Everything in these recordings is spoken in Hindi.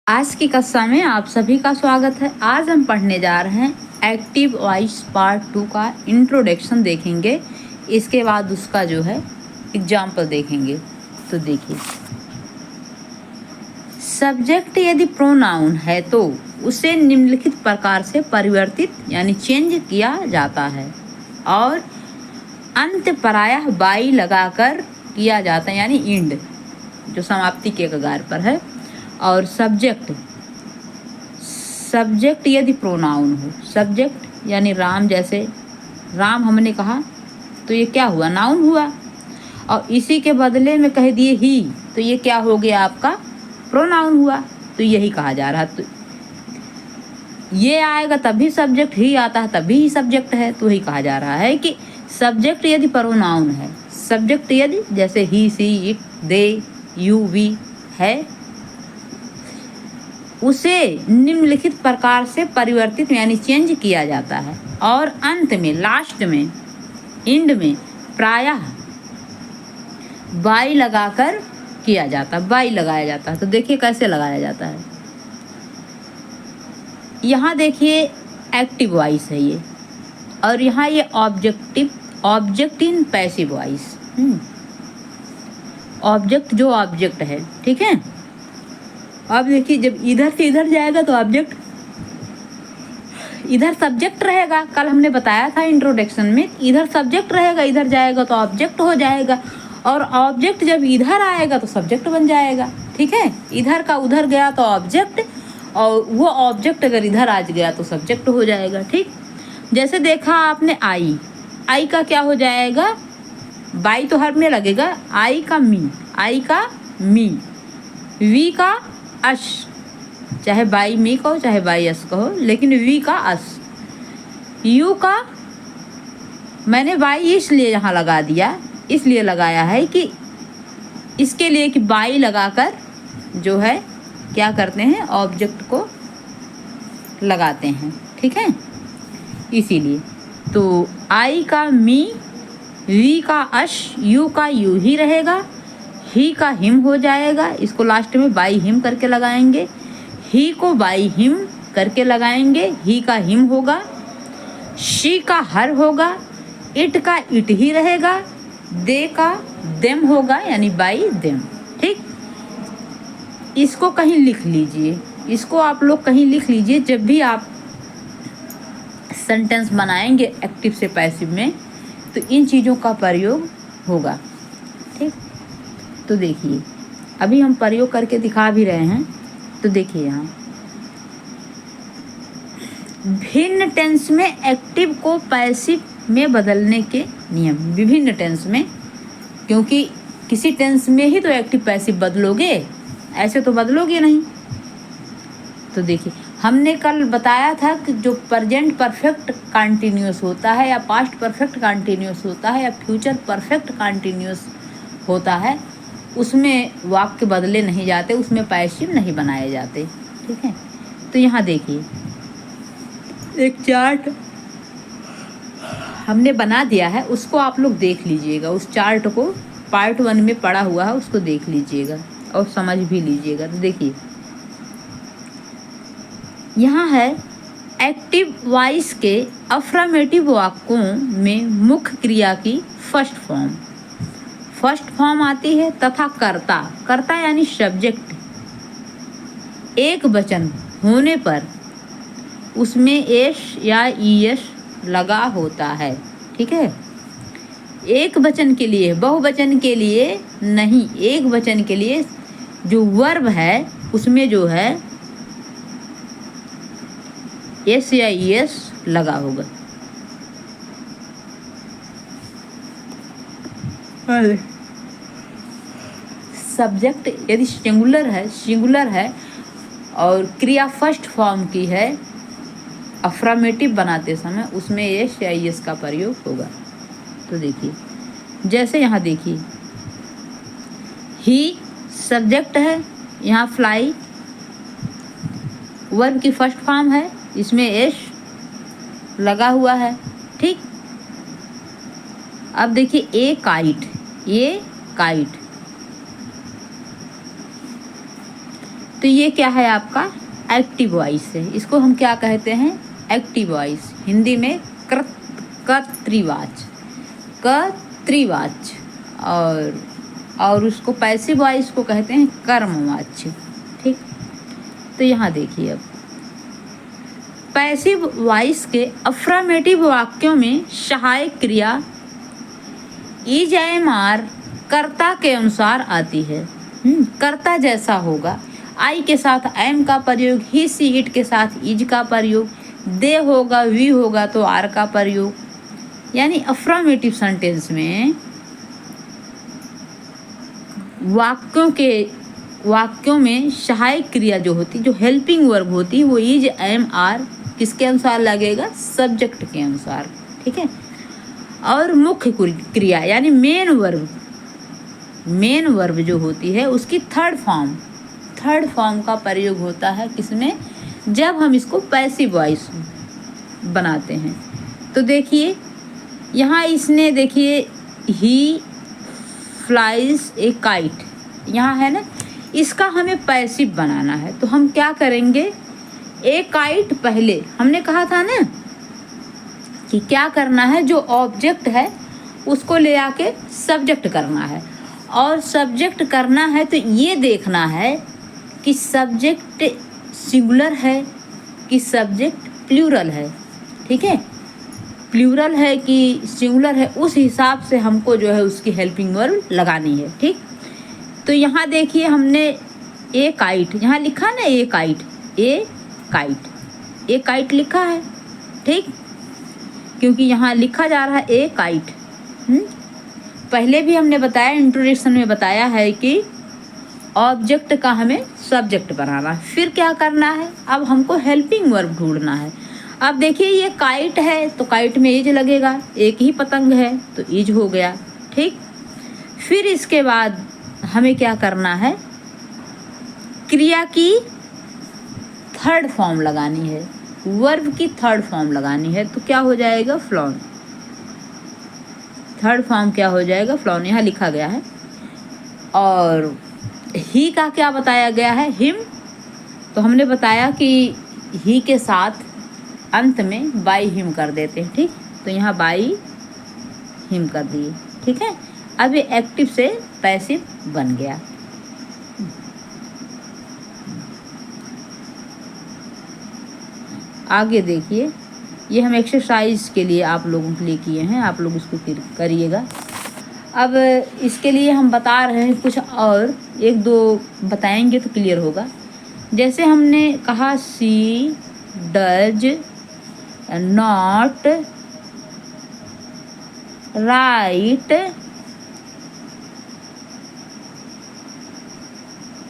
आज की कक्षा में आप सभी का स्वागत है। आज हम पढ़ने जा रहे हैं एक्टिव वॉइस पार्ट 2 का इंट्रोडक्शन देखेंगे। इसके बाद उसका जो है एग्जाम्पल देखेंगे। तो देखिए, सब्जेक्ट यदि प्रोनाउन है तो उसे निम्नलिखित प्रकार से परिवर्तित यानी चेंज किया जाता है और अंत प्रायः बाई लगाकर किया जाता है यानी इंड, जो समाप्ति के कगार पर है। और सब्जेक्ट यदि प्रोनाउन हो, सब्जेक्ट यानी राम, जैसे राम हमने कहा तो ये क्या हुआ, नाउन हुआ। और इसी के बदले में कह दिए ही तो ये क्या हो गया, आपका प्रोनाउन हुआ। तो यही कहा जा रहा है। तो ये आएगा तभी सब्जेक्ट, ही आता है तभी ही सब्जेक्ट है। तो वही कहा जा रहा है कि सब्जेक्ट यदि प्रोनाउन है, सब्जेक्ट यदि जैसे ही, सी, इट, दे, यू, वी है, उसे निम्नलिखित प्रकार से परिवर्तित यानी चेंज किया जाता है और अंत में, लास्ट में, एंड में प्रायः बाई लगाकर किया जाता है, बाई लगाया जाता है। तो देखिए कैसे लगाया जाता है। यहाँ देखिए एक्टिव वॉइस है ये, और यहाँ ये object in passive voice, object जो ऑब्जेक्ट है, ठीक है। अब देखिए, जब इधर से इधर जाएगा तो ऑब्जेक्ट, इधर सब्जेक्ट रहेगा। कल हमने बताया था इंट्रोडक्शन में, इधर सब्जेक्ट रहेगा, इधर जाएगा तो ऑब्जेक्ट हो जाएगा। और ऑब्जेक्ट जब इधर आएगा तो सब्जेक्ट बन जाएगा, ठीक है। इधर का उधर गया तो ऑब्जेक्ट, और वो ऑब्जेक्ट अगर इधर आ गया तो सब्जेक्ट हो जाएगा, ठीक। जैसे देखा आपने आई का क्या हो जाएगा, बाई तो हर में लगेगा, आई का मी, वी का अश, चाहे बाई मी कहो चाहे बाई अस कहो, लेकिन वी का अस। यू का मैंने बाई इसलिए यहाँ लगा दिया, इसलिए लगाया है कि इसके लिए कि बाई लगाकर जो है क्या करते हैं, ऑब्जेक्ट को लगाते हैं, ठीक है, इसीलिए। तो आई का मी, वी का अश, यू का यू ही रहेगा, ही का हिम हो जाएगा। इसको लास्ट में बाई हिम करके लगाएंगे, ही को बाई हिम करके लगाएंगे, ही का हिम होगा, शी का हर होगा, इट का इट ही रहेगा, दे का देम होगा यानी बाई देम, ठीक। इसको कहीं लिख लीजिए, इसको आप लोग कहीं लिख लीजिए। जब भी आप सेंटेंस बनाएंगे एक्टिव से पैसिव में तो इन चीज़ों का प्रयोग होगा, ठीक। तो देखिए, अभी हम प्रयोग करके दिखा भी रहे हैं। तो देखिए, यहाँ भिन्न टेंस में एक्टिव को पैसिव में बदलने के नियम, विभिन्न टेंस में, क्योंकि किसी टेंस में ही तो एक्टिव पैसिव बदलोगे, ऐसे तो बदलोगे नहीं। तो देखिए, हमने कल बताया था कि जो प्रेजेंट परफेक्ट कंटिन्यूअस होता है या पास्ट परफेक्ट कंटिन्यूअस होता है या फ्यूचर परफेक्ट कंटिन्यूअस होता है, उसमें वाक्य बदले नहीं जाते, उसमें पैसिव नहीं बनाए जाते, ठीक है। तो यहाँ देखिए, एक चार्ट हमने बना दिया है, उसको आप लोग देख लीजिएगा। उस चार्ट को पार्ट 1 में पढ़ा हुआ है, उसको देख लीजिएगा और समझ भी लीजिएगा। तो देखिए, यहाँ है एक्टिव वॉइस के अफर्मेटिव वाक्यों में मुख्य क्रिया की फर्स्ट फॉर्म आती है तथा कर्ता यानी सब्जेक्ट एक वचन होने पर उसमें एस या ईएस लगा होता है, ठीक है। एक वचन के लिए, बहुवचन के लिए नहीं, एक वचन के लिए जो वर्ब है उसमें जो है एस या ईएस लगा होगा। सब्जेक्ट यदि सिंगुलर है और क्रिया फर्स्ट फॉर्म की है, अफर्मेटिव बनाते समय उसमें एस या ईएस का प्रयोग होगा। तो देखिए, जैसे यहाँ देखिए, ही सब्जेक्ट है, यहाँ फ्लाई वर्ब की फर्स्ट फॉर्म है, इसमें एस लगा हुआ है, ठीक। अब देखिए, ए काइट, तो ये क्या है आपका एक्टिव वॉइस है। इसको हम क्या कहते हैं, एक्टिव वॉइस, हिंदी में कर्तृवाच, कर्तृवाच। और उसको पैसिव वॉइस को कहते हैं कर्मवाच्य। ठीक, तो यहाँ देखिए अब पैसिव वॉइस के अफर्मेटिव वाक्यों में सहायक क्रिया इज एम आर कर्ता के अनुसार आती है। कर्ता जैसा होगा, आई के साथ एम का प्रयोग, ही सी इट के साथ इज का प्रयोग, दे होगा वी होगा तो आर का प्रयोग। यानी अफर्मेटिव सेंटेंस में वाक्यों में सहायक क्रिया जो होती, जो हेल्पिंग वर्ब होती, वो इज एम आर किसके अनुसार लगेगा, सब्जेक्ट के अनुसार। ठीक है, और मुख्य क्रिया यानी मेन वर्ब जो होती है उसकी थर्ड फॉर्म का प्रयोग होता है किसमें, जब हम इसको पैसिव वॉइस बनाते हैं। तो देखिए यहाँ इसने, देखिए ही फ्लाइज ए काइट, यहाँ है ना, इसका हमें पैसिव बनाना है। तो हम क्या करेंगे, ए काइट पहले हमने कहा था ना कि क्या करना है, जो ऑब्जेक्ट है उसको ले आके सब्जेक्ट करना है, और सब्जेक्ट करना है तो ये देखना है कि सब्जेक्ट सिंगुलर है कि सब्जेक्ट प्लूरल है। ठीक है, प्लूरल है कि सिंगुलर है, उस हिसाब से हमको जो है उसकी हेल्पिंग वर्ब लगानी है। ठीक, तो यहाँ देखिए हमने ए काइट, यहाँ लिखा ना ए काइट लिखा है। ठीक, क्योंकि यहाँ लिखा जा रहा है ए काइट। पहले भी हमने बताया, इंट्रोडक्शन में बताया है कि ऑब्जेक्ट का हमें सब्जेक्ट बनाना, फिर क्या करना है, अब हमको हेल्पिंग वर्ब ढूंढना है। अब देखिए ये काइट है तो काइट में इज लगेगा, एक ही पतंग है तो इज हो गया। ठीक, फिर इसके बाद हमें क्या करना है, क्रिया की थर्ड फॉर्म लगानी है, वर्ब की थर्ड फॉर्म लगानी है। तो क्या हो जाएगा, फ्लॉन। थर्ड फॉर्म क्या हो जाएगा, फ्लॉन, यहाँ लिखा गया है। और ही का क्या बताया गया है, हिम। तो हमने बताया कि ही के साथ अंत में बाई हिम कर देते हैं। ठीक, तो यहाँ बाई हिम कर दिए। ठीक है, अब ये एक्टिव से पैसिव बन गया। आगे देखिए, ये हम एक्सरसाइज के लिए आप लोगों के लिए किए हैं, आप लोग इसको करिएगा। अब इसके लिए हम बता रहे हैं कुछ और एक दो बताएंगे तो क्लियर होगा। जैसे हमने कहा सी डज नॉट राइट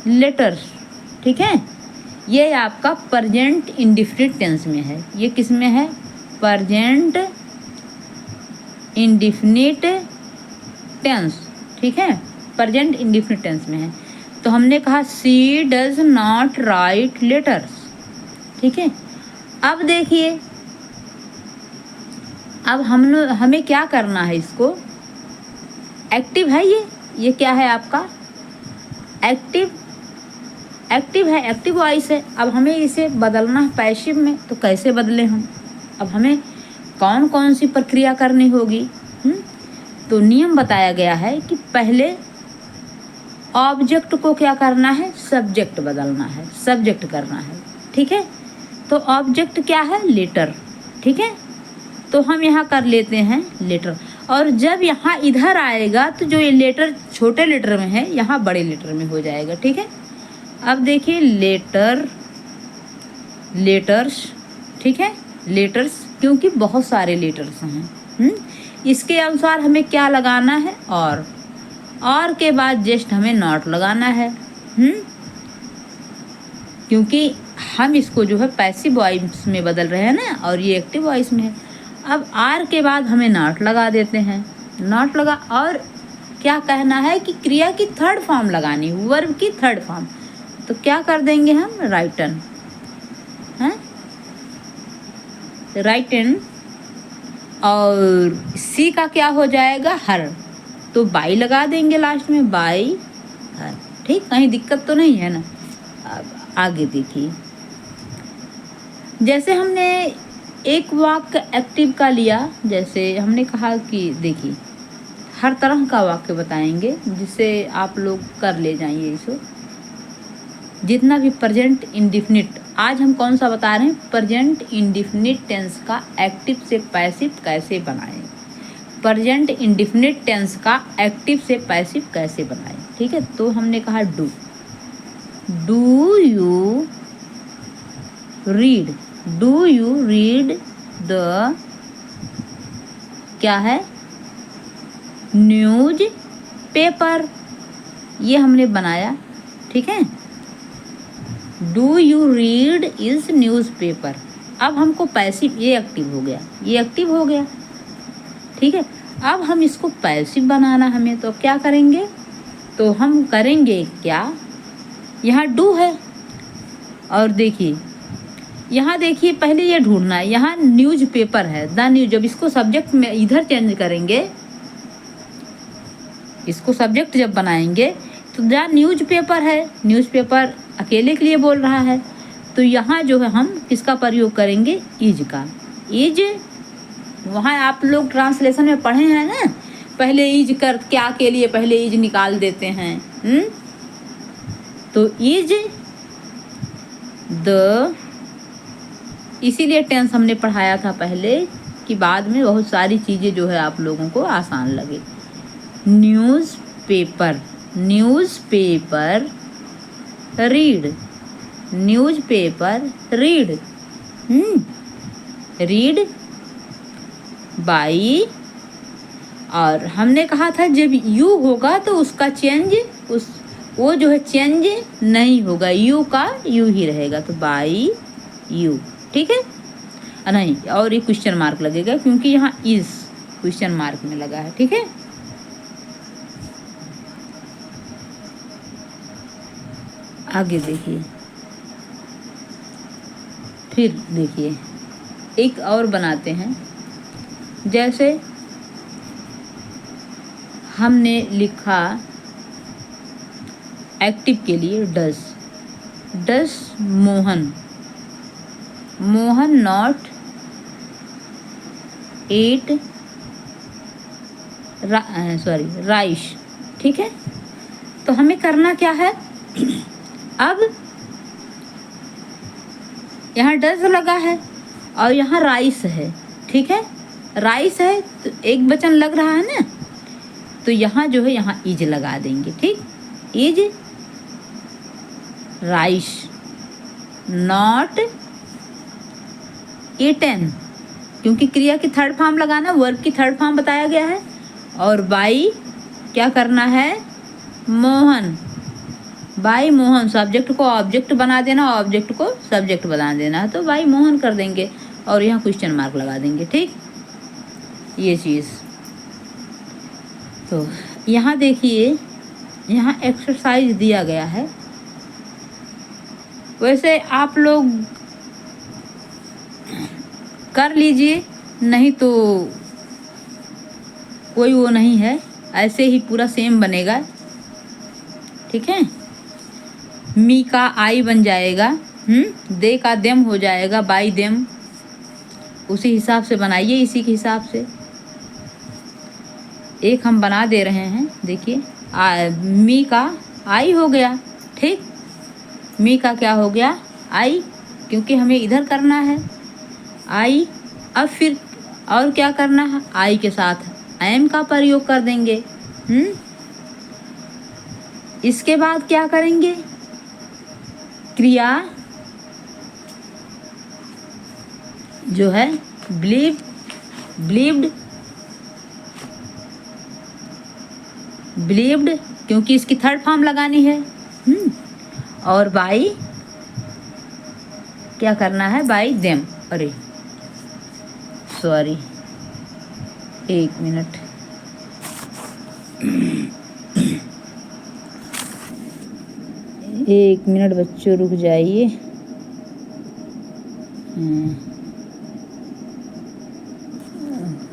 लेटर्स। ठीक है, ये आपका प्रेजेंट इंडिफिनिट टेंस में है। ये किस में है, प्रेजेंट इंडिफिनिट टेंस। ठीक है, प्रेजेंट इंडिफिनिट टेंस में है। तो हमने कहा सी डज नॉट राइट लेटर्स। ठीक है, अब देखिए, अब हमें क्या करना है, इसको एक्टिव है, ये क्या है आपका एक्टिव है, एक्टिव वॉइस है। अब हमें इसे बदलना है पैसिव में, तो कैसे बदलें हम, अब हमें कौन कौन सी प्रक्रिया करनी होगी। तो नियम बताया गया है कि पहले ऑब्जेक्ट को क्या करना है, सब्जेक्ट बदलना है, सब्जेक्ट करना है। ठीक है, तो ऑब्जेक्ट क्या है, लेटर। ठीक है, तो हम यहाँ कर लेते हैं लेटर, और जब यहाँ इधर आएगा तो जो ये लेटर छोटे लेटर में है यहाँ बड़े लेटर में हो जाएगा। ठीक है, अब देखिए लेटर्स। ठीक है, लेटर्स, क्योंकि बहुत सारे लेटर्स हैं। इसके अनुसार हमें क्या लगाना है, और के बाद जस्ट हमें नॉट लगाना है। क्योंकि हम इसको जो है पैसिव वॉइस में बदल रहे हैं ना, और ये एक्टिव वॉइस में है। अब आर के बाद हमें नॉट लगा देते हैं, नॉट लगा, और क्या कहना है कि क्रिया की थर्ड फॉर्म लगानी, वर्ब की थर्ड फॉर्म। तो क्या कर देंगे हम, राइटन है, राइटन। और सी का क्या हो जाएगा, हर। तो बाई लगा देंगे लास्ट में, बाई हर। ठीक, कहीं दिक्कत तो नहीं है ना। आगे देखिए, जैसे हमने एक वाक्य एक्टिव का लिया, जैसे हमने कहा कि देखिए हर तरह का वाक्य बताएंगे जिससे आप लोग कर ले जाइए इसको, जितना भी प्रेजेंट इंडिफिनिट। आज हम कौन सा बता रहे हैं, प्रेजेंट इंडिफिनिट टेंस का एक्टिव से पैसिव कैसे बनाएं, प्रेजेंट इंडिफिनिट टेंस का एक्टिव से पैसिव कैसे बनाएं। ठीक है, तो हमने कहा do you read, do you read the, क्या है, न्यूज पेपर, ये हमने बनाया। ठीक है, do you read is news paper. अब हमको पैसिव, ये एक्टिव हो गया, ये एक्टिव हो गया। ठीक है, अब हम इसको पैसिव बनाना हमें, तो क्या करेंगे, तो हम करेंगे क्या, यहाँ डू है और देखिए यहाँ देखिए पहले ये ढूंढना है, यहाँ न्यूज पेपर है, द न्यूज। जब इसको सब्जेक्ट में इधर चेंज करेंगे, इसको सब्जेक्ट जब बनाएंगे तो द न्यूज पेपर है, न्यूज पेपर अकेले के लिए बोल रहा है, तो यहाँ जो है हम किसका प्रयोग करेंगे, इज का। इज, वहाँ आप लोग ट्रांसलेशन में पढ़े हैं ना, पहले इज कर क्या के लिए पहले इज निकाल देते हैं। तो इज द, इसीलिए टेंस हमने पढ़ाया था पहले कि बाद में बहुत सारी चीज़ें जो है आप लोगों को आसान लगे। News paper, news paper read, news paper read, read by, और हमने कहा था जब यू होगा तो उसका चेंज, उस वो जो है चेंज नहीं होगा, यू का यू ही रहेगा, तो बाई यू। ठीक है, नहीं, और एक क्वेश्चन मार्क लगेगा क्योंकि यहाँ इज क्वेश्चन मार्क में लगा है। ठीक है, आगे देखिए, फिर देखिए एक और बनाते हैं, जैसे हमने लिखा एक्टिव के लिए does Mohan, Mohan not eat rice. ठीक है, तो हमें करना क्या है, अब यहाँ डज लगा है और यहाँ राइस है। ठीक है, राइस है तो एक वचन लग रहा है ना, तो यहाँ जो है यहाँ इज लगा देंगे। ठीक, इज राइस नॉट ईटन, क्योंकि क्रिया की थर्ड फॉर्म लगाना, वर्ब की थर्ड फॉर्म बताया गया है, और बाई क्या करना है, मोहन, बाई मोहन, सब्जेक्ट को ऑब्जेक्ट बना देना, ऑब्जेक्ट को सब्जेक्ट बना देना, तो बाई मोहन कर देंगे और यहाँ क्वेश्चन मार्क लगा देंगे। ठीक, ये चीज़। तो यहाँ देखिए, यहाँ एक्सरसाइज दिया गया है, वैसे आप लोग कर लीजिए, नहीं तो कोई वो नहीं है, ऐसे ही पूरा सेम बनेगा। ठीक है, मी का आई बन जाएगा, दे का देम हो जाएगा, बाई देम, उसी हिसाब से बनाइए, इसी के हिसाब से एक हम बना दे रहे हैं। देखिए मी का आई हो गया। ठीक, मी का क्या हो गया, आई, क्योंकि हमें इधर करना है आई। अब फिर और क्या करना है, आई के साथ एम का प्रयोग कर देंगे। इसके बाद क्या करेंगे, क्रिया जो है बिलीव्ड, क्योंकि इसकी थर्ड फॉर्म लगानी है। और बाई क्या करना है, बाई देम, अरे सॉरी, एक मिनट, एक मिनट बच्चों रुक जाइए।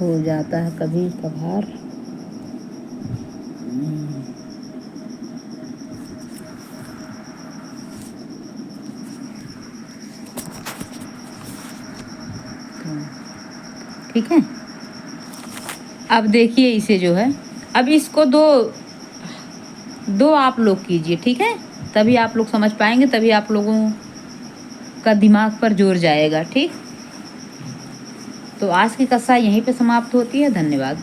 हो जाता है कभी कभार। ठीक है। अब देखिए इसे जो है, अब इसको दो आप लोग कीजिए, ठीक है, तभी आप लोग समझ पाएंगे, तभी आप लोगों का दिमाग पर जोर जाएगा। ठीक, तो आज की कक्षा यहीं पे समाप्त होती है। धन्यवाद।